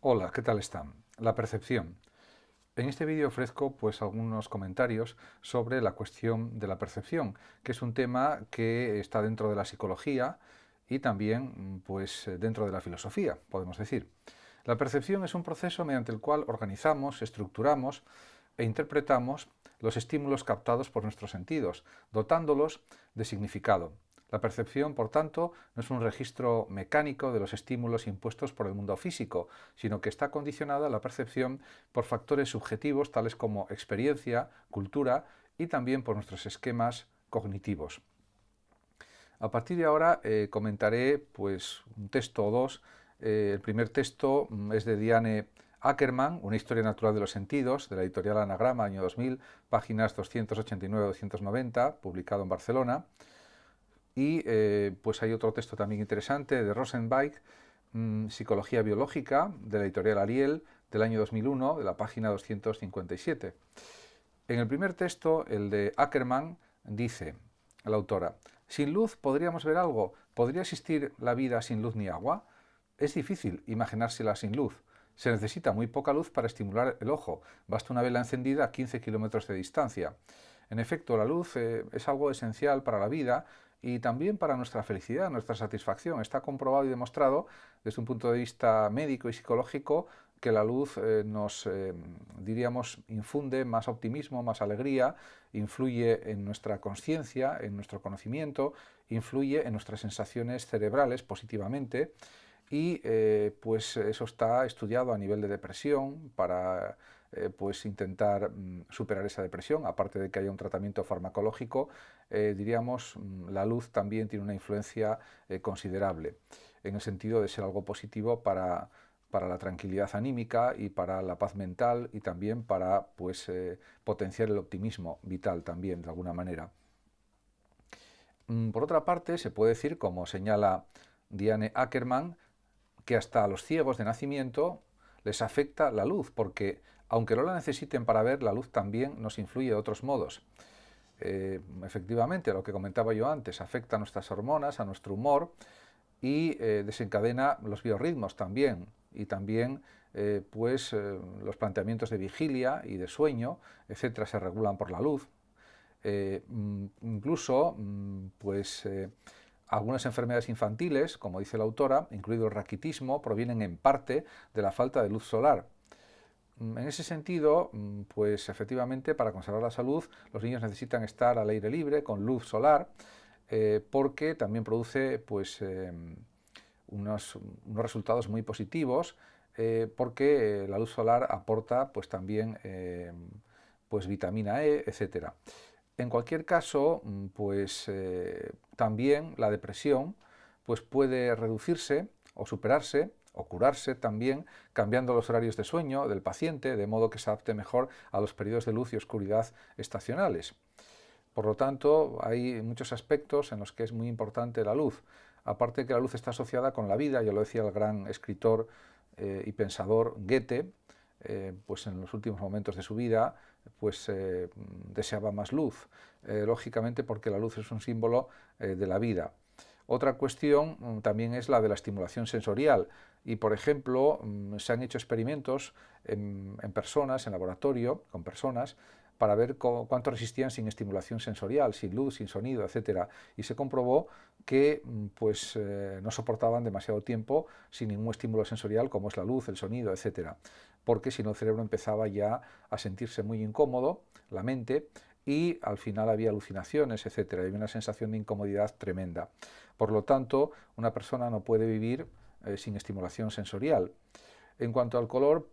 Hola, ¿qué tal están? La percepción. En este vídeo ofrezco algunos comentarios sobre la cuestión de la percepción, que es un tema que está dentro de la psicología y también dentro de la filosofía, podemos decir. La percepción es un proceso mediante el cual organizamos, estructuramos e interpretamos los estímulos captados por nuestros sentidos, dotándolos de significado. La percepción, por tanto, no es un registro mecánico de los estímulos impuestos por el mundo físico, sino que está condicionada la percepción por factores subjetivos tales como experiencia, cultura y también por nuestros esquemas cognitivos. A partir de ahora comentaré un texto o dos. El primer texto es de Diane Ackerman, Una historia natural de los sentidos, de la editorial Anagrama, año 2000, páginas 289-290, publicado en Barcelona. Y hay otro texto también interesante de Rosenbach, Psicología biológica, de la editorial Ariel, del año 2001, de la página 257. En el primer texto, el de Ackerman, dice la autora: ¿sin luz podríamos ver algo? ¿Podría existir la vida sin luz ni agua? Es difícil imaginársela sin luz. Se necesita muy poca luz para estimular el ojo. Basta una vela encendida a 15 kilómetros de distancia. En efecto, la luz es algo esencial para la vida y también para nuestra felicidad, nuestra satisfacción. Está comprobado y demostrado desde un punto de vista médico y psicológico que la luz diríamos, infunde más optimismo, más alegría, influye en nuestra conciencia, en nuestro conocimiento, influye en nuestras sensaciones cerebrales positivamente y eso está estudiado a nivel de depresión para intentar superar esa depresión. Aparte de que haya un tratamiento farmacológico, diríamos, la luz también tiene una influencia considerable en el sentido de ser algo positivo para la tranquilidad anímica y para la paz mental y también para potenciar el optimismo vital también de alguna manera. Por otra parte, se puede decir, como señala Diane Ackerman, que hasta a los ciegos de nacimiento les afecta la luz, porque aunque no la necesiten para ver, la luz también nos influye de otros modos. Efectivamente, lo que comentaba yo antes, afecta a nuestras hormonas, a nuestro humor y desencadena los biorritmos también. Y también los planteamientos de vigilia y de sueño, etcétera, se regulan por la luz. Incluso algunas enfermedades infantiles, como dice la autora, incluido el raquitismo, provienen en parte de la falta de luz solar. En ese sentido, efectivamente, para conservar la salud, los niños necesitan estar al aire libre, con luz solar, porque también produce unos resultados muy positivos, porque la luz solar aporta también vitamina E, etcétera. En cualquier caso, también la depresión puede reducirse o superarse o curarse también cambiando los horarios de sueño del paciente, de modo que se adapte mejor a los periodos de luz y oscuridad estacionales. Por lo tanto, hay muchos aspectos en los que es muy importante la luz. Aparte de que la luz está asociada con la vida, ya lo decía el gran escritor y pensador Goethe, en los últimos momentos de su vida, deseaba más luz, lógicamente porque la luz es un símbolo de la vida. Otra cuestión también es la de la estimulación sensorial y, por ejemplo, se han hecho experimentos en personas, en laboratorio, con personas, para ver cuánto resistían sin estimulación sensorial, sin luz, sin sonido, etc. Y se comprobó que no soportaban demasiado tiempo sin ningún estímulo sensorial, como es la luz, el sonido, etc. Porque si no el cerebro empezaba ya a sentirse muy incómodo, la mente, y al final había alucinaciones, etc. Había una sensación de incomodidad tremenda. Por lo tanto, una persona no puede vivir sin estimulación sensorial. En cuanto al color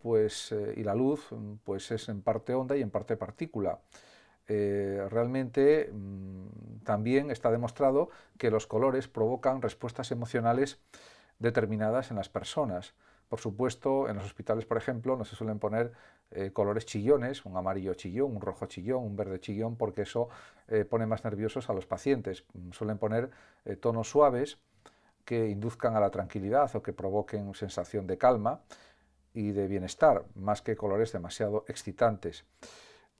y la luz, es en parte onda y en parte partícula. Realmente también está demostrado que los colores provocan respuestas emocionales determinadas en las personas. Por supuesto, en los hospitales, por ejemplo, no se suelen poner colores chillones, un amarillo chillón, un rojo chillón, un verde chillón, porque eso pone más nerviosos a los pacientes. Suelen poner tonos suaves que induzcan a la tranquilidad o que provoquen sensación de calma y de bienestar, más que colores demasiado excitantes.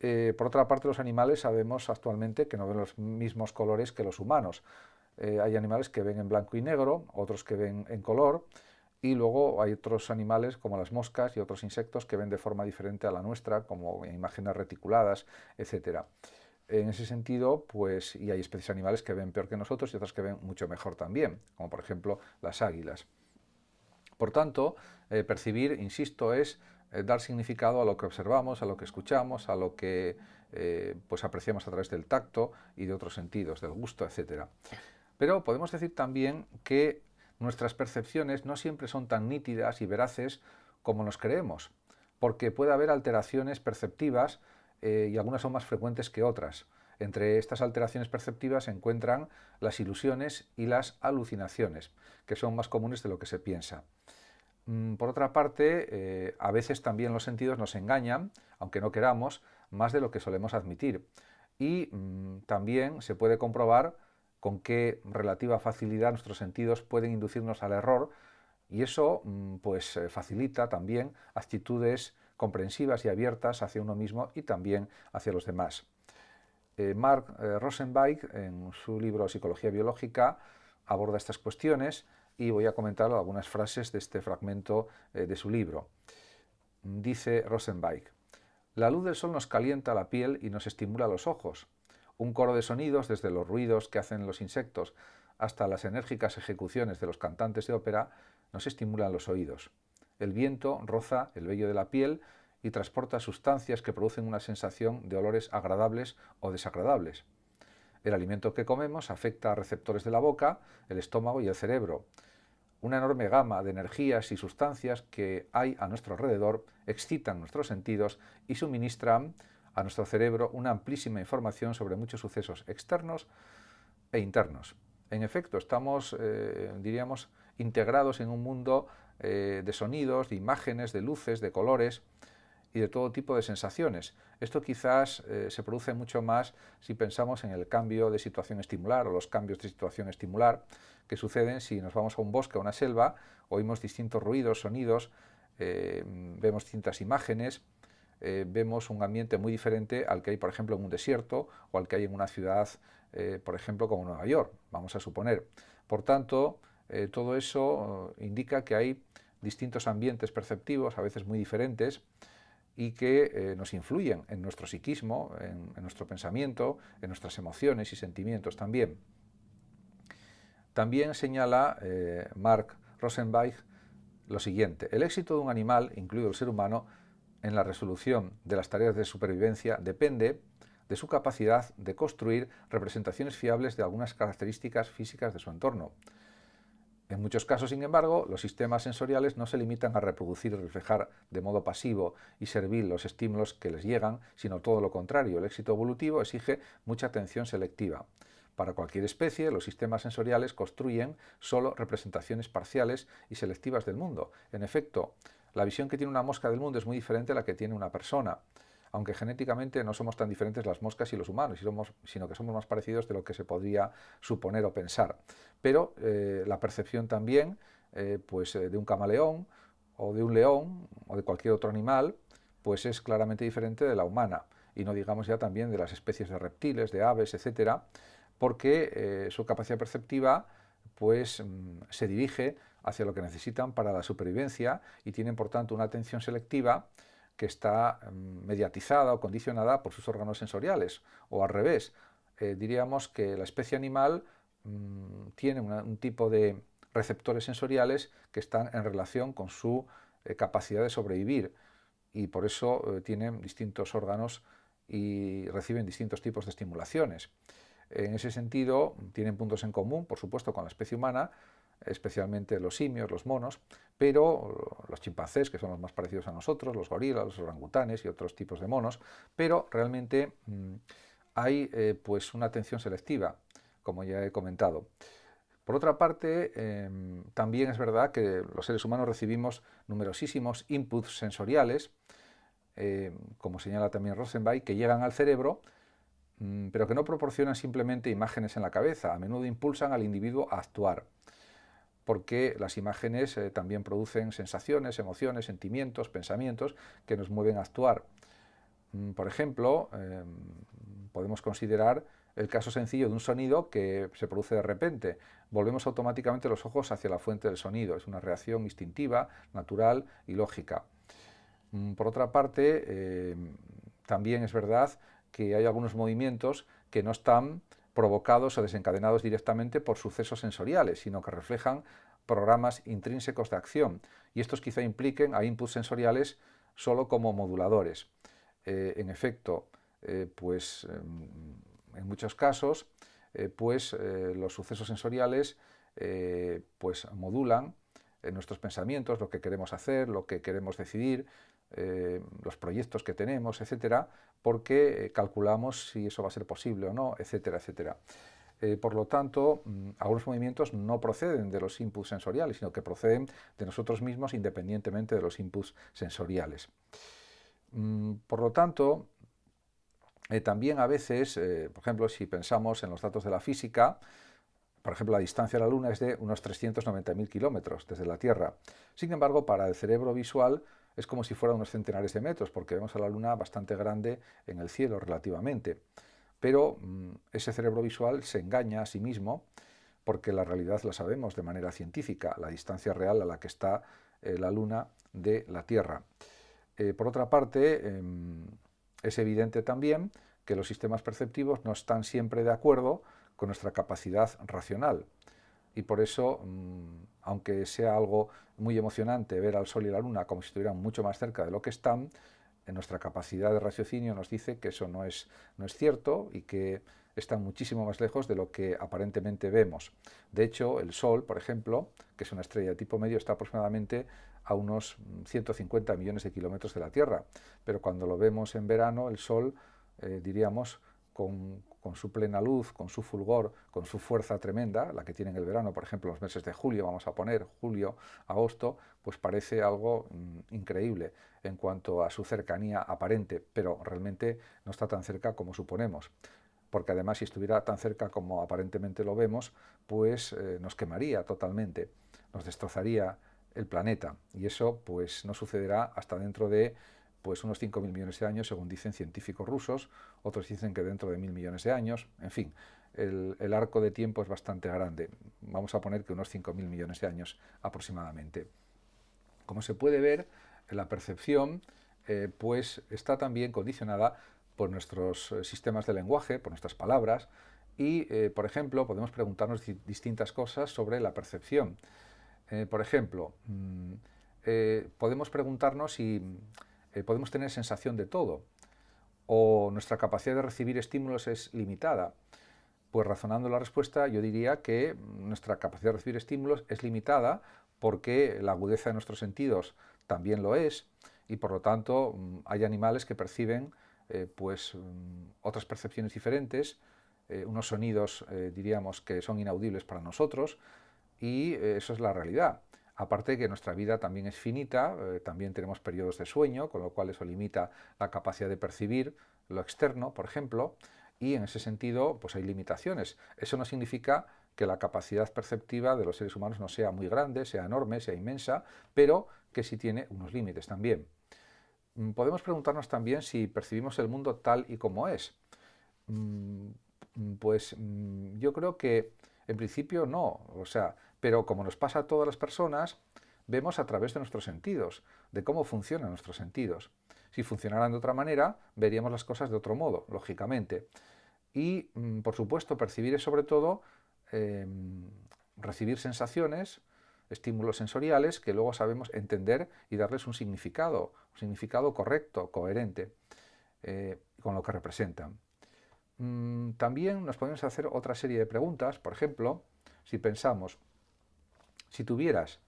Por otra parte, los animales sabemos actualmente que no ven los mismos colores que los humanos. Hay animales que ven en blanco y negro, otros que ven en color, Y luego hay otros animales como las moscas y otros insectos que ven de forma diferente a la nuestra, como imágenes reticuladas, etcétera. En ese sentido, pues, y hay especies animales que ven peor que nosotros y otras que ven mucho mejor también, como por ejemplo las águilas. Por tanto, percibir, insisto, es dar significado a lo que observamos, a lo que escuchamos, a lo que pues apreciamos a través del tacto y de otros sentidos, del gusto, etcétera. Pero podemos decir también que nuestras percepciones no siempre son tan nítidas y veraces como nos creemos, porque puede haber alteraciones perceptivas y algunas son más frecuentes que otras. Entre estas alteraciones perceptivas se encuentran las ilusiones y las alucinaciones, que son más comunes de lo que se piensa. Por otra parte, a veces también los sentidos nos engañan, aunque no queramos, más de lo que solemos admitir. Y también se puede comprobar con qué relativa facilidad nuestros sentidos pueden inducirnos al error y eso pues facilita también actitudes comprensivas y abiertas hacia uno mismo y también hacia los demás. Mark Rosenweig, en su libro Psicología Biológica, aborda estas cuestiones y voy a comentar algunas frases de este fragmento de su libro. Dice Rosenweig: la luz del sol nos calienta la piel y nos estimula los ojos. Un coro de sonidos, desde los ruidos que hacen los insectos hasta las enérgicas ejecuciones de los cantantes de ópera, nos estimulan los oídos. El viento roza el vello de la piel y transporta sustancias que producen una sensación de olores agradables o desagradables. El alimento que comemos afecta a receptores de la boca, el estómago y el cerebro. Una enorme gama de energías y sustancias que hay a nuestro alrededor excitan nuestros sentidos y suministran a nuestro cerebro una amplísima información sobre muchos sucesos externos e internos. En efecto, estamos, diríamos, integrados en un mundo de sonidos, de imágenes, de luces, de colores y de todo tipo de sensaciones. Esto quizás se produce mucho más si pensamos en el cambio de situación estimular o los cambios de situación estimular que suceden si nos vamos a un bosque o a una selva, oímos distintos ruidos, sonidos, vemos distintas imágenes, vemos un ambiente muy diferente al que hay, por ejemplo, en un desierto o al que hay en una ciudad, por ejemplo, como Nueva York, vamos a suponer. Por tanto, todo eso indica que hay distintos ambientes perceptivos, a veces muy diferentes, y que nos influyen en nuestro psiquismo, en nuestro pensamiento, en nuestras emociones y sentimientos también. También señala Mark Rosenweig lo siguiente: el éxito de un animal, incluido el ser humano, en la resolución de las tareas de supervivencia depende de su capacidad de construir representaciones fiables de algunas características físicas de su entorno. En muchos casos, sin embargo, los sistemas sensoriales no se limitan a reproducir y reflejar de modo pasivo y servil los estímulos que les llegan, sino todo lo contrario. El éxito evolutivo exige mucha atención selectiva. Para cualquier especie, los sistemas sensoriales construyen solo representaciones parciales y selectivas del mundo. En efecto, la visión que tiene una mosca del mundo es muy diferente a la que tiene una persona, aunque genéticamente no somos tan diferentes las moscas y los humanos, sino que somos más parecidos de lo que se podría suponer o pensar. Pero la percepción también de un camaleón o de un león o de cualquier otro animal pues es claramente diferente de la humana, y no digamos ya también de las especies de reptiles, de aves, etcétera, porque su capacidad perceptiva pues se dirige hacia lo que necesitan para la supervivencia y tienen por tanto una atención selectiva que está mediatizada o condicionada por sus órganos sensoriales, o al revés. Diríamos que la especie animal tiene un tipo de receptores sensoriales que están en relación con su capacidad de sobrevivir, y por eso tienen distintos órganos y reciben distintos tipos de estimulaciones. En ese sentido, tienen puntos en común, por supuesto, con la especie humana, especialmente los simios, los monos, pero los chimpancés, que son los más parecidos a nosotros, los gorilas, los orangutanes y otros tipos de monos, pero realmente hay pues una atención selectiva, como ya he comentado. Por otra parte, también es verdad que los seres humanos recibimos numerosísimos inputs sensoriales, como señala también Rosenweig, que llegan al cerebro, pero que no proporcionan simplemente imágenes en la cabeza, a menudo impulsan al individuo a actuar, porque las imágenes también producen sensaciones, emociones, sentimientos, pensamientos que nos mueven a actuar. Por ejemplo, podemos considerar el caso sencillo de un sonido que se produce de repente. Volvemos automáticamente los ojos hacia la fuente del sonido. Es una reacción instintiva, natural y lógica. Por otra parte, también es verdad que hay algunos movimientos que no están provocados o desencadenados directamente por sucesos sensoriales, sino que reflejan programas intrínsecos de acción, y estos quizá impliquen a inputs sensoriales solo como moduladores. En efecto, en muchos casos, los sucesos sensoriales modulan nuestros pensamientos, lo que queremos hacer, lo que queremos decidir, los proyectos que tenemos, etcétera, porque calculamos si eso va a ser posible o no, etcétera, etcétera. Por lo tanto, algunos movimientos no proceden de los inputs sensoriales, sino que proceden de nosotros mismos independientemente de los inputs sensoriales. Por lo tanto, también a veces, por ejemplo, si pensamos en los datos de la física, por ejemplo, la distancia a la Luna es de unos 390.000 kilómetros desde la Tierra. Sin embargo, para el cerebro visual es como si fuera unos centenares de metros, porque vemos a la Luna bastante grande en el cielo relativamente. Pero ese cerebro visual se engaña a sí mismo porque la realidad la sabemos de manera científica, la distancia real a la que está la Luna de la Tierra. Por otra parte, es evidente también que los sistemas perceptivos no están siempre de acuerdo con nuestra capacidad racional. Y por eso, aunque sea algo muy emocionante ver al Sol y la Luna como si estuvieran mucho más cerca de lo que están, en nuestra capacidad de raciocinio nos dice que eso no es cierto y que están muchísimo más lejos de lo que aparentemente vemos. De hecho, el Sol, por ejemplo, que es una estrella de tipo medio, está aproximadamente a unos 150 millones de kilómetros de la Tierra, pero cuando lo vemos en verano, el Sol, diríamos, con su plena luz, con su fulgor, con su fuerza tremenda, la que tiene en el verano, por ejemplo, en los meses de julio, vamos a poner julio, agosto, pues parece algo increíble en cuanto a su cercanía aparente, pero realmente no está tan cerca como suponemos, porque además si estuviera tan cerca como aparentemente lo vemos, pues nos quemaría totalmente, nos destrozaría el planeta, y eso pues no sucederá hasta dentro de unos 5.000 millones de años, según dicen científicos rusos, otros dicen que dentro de 1.000 millones de años, en fin, el arco de tiempo es bastante grande, vamos a poner que unos 5.000 millones de años aproximadamente. Como se puede ver, la percepción pues está también condicionada por nuestros sistemas de lenguaje, por nuestras palabras, y, por ejemplo, podemos preguntarnos distintas cosas sobre la percepción. Por ejemplo, podemos preguntarnos si podemos tener sensación de todo, o nuestra capacidad de recibir estímulos es limitada. Pues razonando la respuesta, yo diría que nuestra capacidad de recibir estímulos es limitada porque la agudeza de nuestros sentidos también lo es, y por lo tanto hay animales que perciben otras percepciones diferentes, unos sonidos diríamos que son inaudibles para nosotros, y eso es la realidad. Aparte que nuestra vida también es finita, también tenemos periodos de sueño, con lo cual eso limita la capacidad de percibir lo externo, por ejemplo, y en ese sentido pues hay limitaciones. Eso no significa que la capacidad perceptiva de los seres humanos no sea muy grande, sea enorme, sea inmensa, pero que sí tiene unos límites también. Podemos preguntarnos también si percibimos el mundo tal y como es. Yo creo que en principio no, pero como nos pasa a todas las personas, vemos a través de nuestros sentidos, de cómo funcionan nuestros sentidos. Si funcionaran de otra manera, veríamos las cosas de otro modo, lógicamente. Y, por supuesto, percibir es sobre todo recibir sensaciones, estímulos sensoriales que luego sabemos entender y darles un significado correcto, coherente, con lo que representan. También nos podemos hacer otra serie de preguntas, por ejemplo, si pensamos, si tuvieras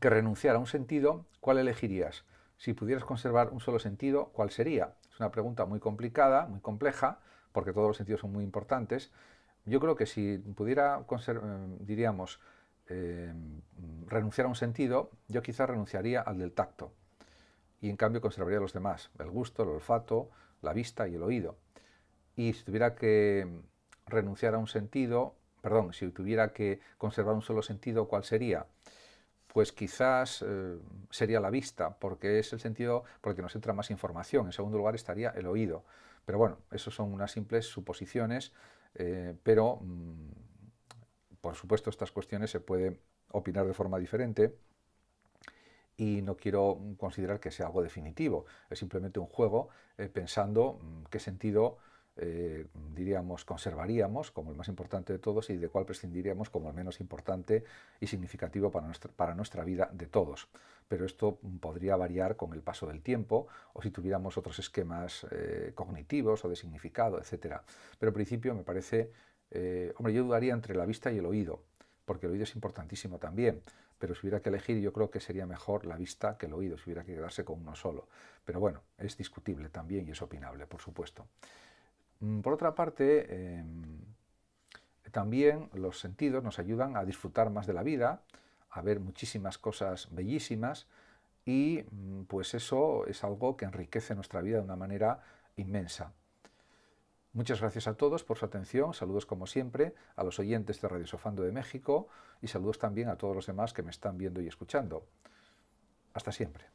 que renunciar a un sentido, ¿cuál elegirías? Si pudieras conservar un solo sentido, ¿cuál sería? Es una pregunta muy complicada, muy compleja, porque todos los sentidos son muy importantes. Yo creo que si pudiera, diríamos, renunciar a un sentido, yo quizás renunciaría al del tacto y en cambio conservaría los demás, el gusto, el olfato, la vista y el oído. Y si tuviera que renunciar a un sentido, perdón, si tuviera que conservar un solo sentido, ¿cuál sería? Pues quizás sería la vista, porque es el sentido por el que nos entra más información. En segundo lugar estaría el oído, Pero bueno, eso son unas simples suposiciones, pero por supuesto estas cuestiones se puede opinar de forma diferente y no quiero considerar que sea algo definitivo, es simplemente un juego pensando qué sentido diríamos conservaríamos como el más importante de todos y de cuál prescindiríamos como el menos importante y significativo para nuestra vida de todos. Pero esto podría variar con el paso del tiempo o si tuviéramos otros esquemas cognitivos o de significado, etc. Pero en principio me parece, hombre, yo dudaría entre la vista y el oído, porque el oído es importantísimo también, pero si hubiera que elegir yo creo que sería mejor la vista que el oído, si hubiera que quedarse con uno solo. Pero bueno, es discutible también y es opinable, por supuesto. Por otra parte, también los sentidos nos ayudan a disfrutar más de la vida, a ver muchísimas cosas bellísimas y pues eso es algo que enriquece nuestra vida de una manera inmensa. Muchas gracias a todos por su atención, saludos como siempre a los oyentes de Radio Sofando de México y saludos también a todos los demás que me están viendo y escuchando. Hasta siempre.